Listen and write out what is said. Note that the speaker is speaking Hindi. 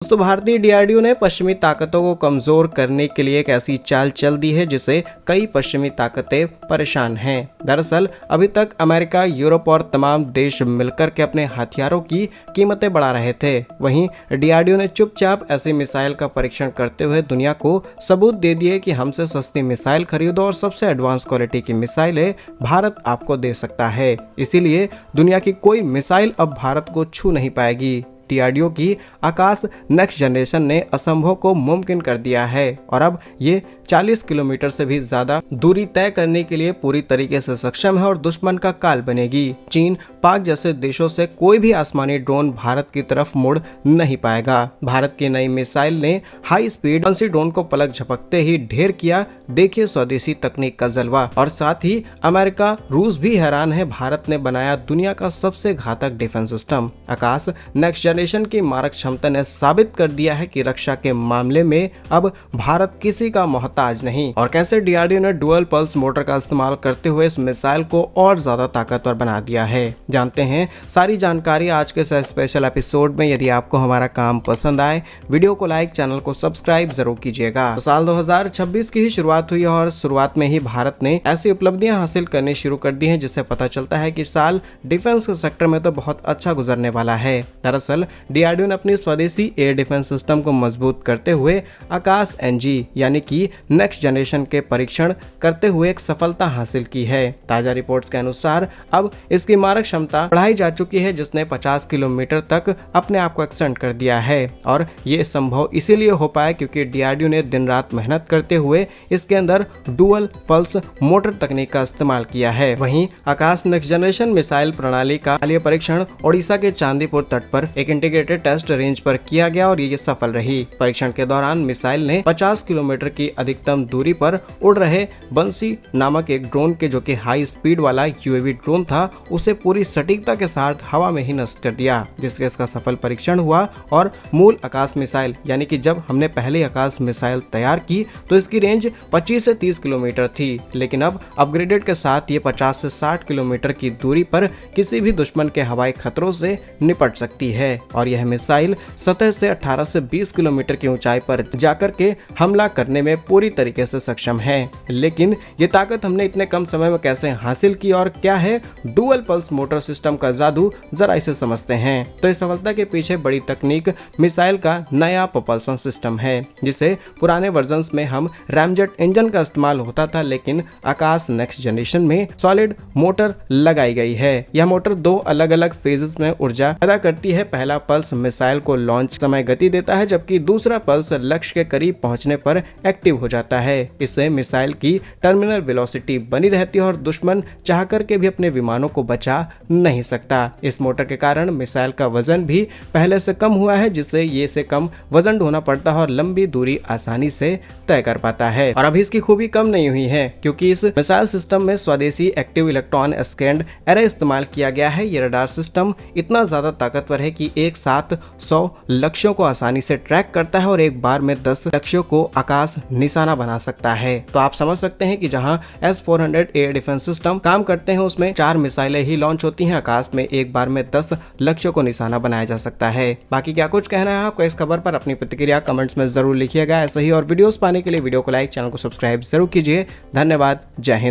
दोस्तों, भारतीय डीआरडीओ ने पश्चिमी ताकतों को कमजोर करने के लिए एक ऐसी चाल चल दी है जिससे कई पश्चिमी ताकतें परेशान हैं। दरअसल अभी तक अमेरिका, यूरोप और तमाम देश मिलकर के अपने हथियारों की कीमतें बढ़ा रहे थे। वहीं डीआरडीओ ने चुपचाप ऐसी मिसाइल का परीक्षण करते हुए दुनिया को सबूत दे दिए कि हमसे सस्ती मिसाइल खरीदो और सबसे एडवांस क्वालिटी की मिसाइलें भारत आपको दे सकता है। इसीलिए दुनिया की कोई मिसाइल अब भारत को छू नहीं पाएगी। डीआरडीओ की आकाश नेक्स्ट जनरेशन ने असंभव को मुमकिन कर दिया है और अब ये 40 किलोमीटर से भी ज्यादा दूरी तय करने के लिए पूरी तरीके से सक्षम है और दुश्मन का काल बनेगी। चीन, पाक जैसे देशों से कोई भी आसमानी ड्रोन भारत की तरफ मुड़ नहीं पाएगा। भारत की नई मिसाइल ने हाई स्पीड ड्रोन को पलक झपकते ही ढेर किया। देखिए स्वदेशी तकनीक का जलवा। और साथ ही अमेरिका, रूस भी हैरान है। भारत ने बनाया दुनिया का सबसे घातक डिफेंस सिस्टम। आकाश नेक्स्ट जनरेशन की मारक क्षमता ने साबित कर दिया है कि रक्षा के मामले में अब भारत किसी का मोहताज नहीं। और कैसे डीआरडीओ ने डुअल पल्स मोटर का इस्तेमाल करते हुए इस मिसाइल को और ज्यादा ताकतवर बना दिया है, जानते हैं सारी जानकारी आज के स्पेशल एपिसोड में। यदि आपको हमारा काम पसंद आए, वीडियो को लाइक, चैनल को सब्सक्राइब जरूर कीजिएगा। तो साल 2026 की ही शुरुआत हुई और शुरुआत में ही भारत ने ऐसी उपलब्धियां हासिल करनी शुरू कर दी हैं जिससे पता चलता है कि साल डिफेंस के सेक्टर में तो बहुत अच्छा गुजरने वाला है। दरअसल डीआरडीओ ने अपनी स्वदेशी एयर डिफेंस सिस्टम को मजबूत करते हुए आकाश एनजी यानी कि नेक्स्ट जनरेशन के परीक्षण करते हुए एक सफलता हासिल की है। ताजा रिपोर्ट्स के अनुसार अब इसकी मारक क्षमता बढ़ाई जा चुकी है जिसने 50 किलोमीटर तक अपने आप को एक्सटेंड कर दिया है और ये संभव इसीलिए हो पाया क्योंकि डीआरडीओ ने दिन रात मेहनत करते हुए इसके अंदर डुअल पल्स मोटर तकनीक का इस्तेमाल किया है। वहीं आकाश नेक्स्ट जनरेशन मिसाइल प्रणाली का हालिया परीक्षण ओडिशा के चांदीपुर तट पर एक इंटीग्रेटेड टेस्ट रेंज पर किया गया और ये सफल रही। परीक्षण के दौरान मिसाइल ने 50 किलोमीटर की अधिकतम दूरी पर उड़ रहे बंसी नामक एक ड्रोन के, जो कि हाई स्पीड वाला यूएवी ड्रोन था, उसे पूरी सटीकता के साथ हवा में ही नष्ट कर दिया, जिससे इसका सफल परीक्षण हुआ। और मूल आकाश मिसाइल यानी कि जब हमने पहले आकाश मिसाइल तैयार की तो इसकी रेंज 25 से 30 किलोमीटर थी, लेकिन अब अपग्रेडेड के साथ ये 50 से 60 किलोमीटर की दूरी पर किसी भी दुश्मन के हवाई खतरों से निपट सकती है। और यह मिसाइल सतह से 18 से 20 किलोमीटर की ऊंचाई पर जाकर के हमला करने में पूरी तरीके से सक्षम है। लेकिन ये ताकत हमने इतने कम समय में कैसे हासिल की और क्या है डुअल पल्स मोटर सिस्टम का जादू, जरा इसे समझते हैं। तो इस सफलता के पीछे बड़ी तकनीक मिसाइल का नया प्रोपल्सन सिस्टम है, जिसे पुराने वर्जन्स में हम रैमजेट इंजन का इस्तेमाल होता था, लेकिन आकाश नेक्स्ट जनरेशन में सॉलिड मोटर लगाई गई है। यह मोटर 2 अलग अलग फेजेस में ऊर्जा पैदा करती है। पहला पल्स मिसाइल को लॉन्च समय गति देता है, जबकि दूसरा पल्स लक्ष्य के करीब पहुंचने पर एक्टिव हो जाता है। इससे मिसाइल की टर्मिनल वेलोसिटी बनी रहती है और दुश्मन चाह करके भी अपने विमानों को बचा नहीं सकता। इस मोटर के कारण मिसाइल का वजन भी पहले से कम हुआ है, जिससे ये से कम वजन ढोना पड़ता है और लंबी दूरी आसानी से तय कर पाता है। और अभी इसकी खूबी कम नहीं हुई है क्योंकि इस मिसाइल सिस्टम में स्वदेशी एक्टिव इलेक्ट्रॉन स्कैंड एरे इस्तेमाल किया गया है। ये रडार सिस्टम इतना ज्यादा ताकतवर है कि एक साथ 100 लक्ष्यों को आसानी से ट्रैक करता है और एक बार में 10 लक्ष्यों को आकाश निशाना बना सकता है। तो आप समझ सकते हैं कि जहां S-400 एयर डिफेंस सिस्टम काम करते हैं उसमें 4 मिसाइलें ही लॉन्च होती हैं। आकाश में एक बार में 10 लक्ष्यों को निशाना बनाया जा सकता है। बाकी क्या कुछ कहना है आपका इस खबर पर, अपनी प्रतिक्रिया कमेंट्स में जरूर लिखिएगा। ऐसे ही और वीडियोस पाने के लिए वीडियो को लाइक, चैनल को सब्सक्राइब जरूर कीजिए। धन्यवाद। जय हिंद।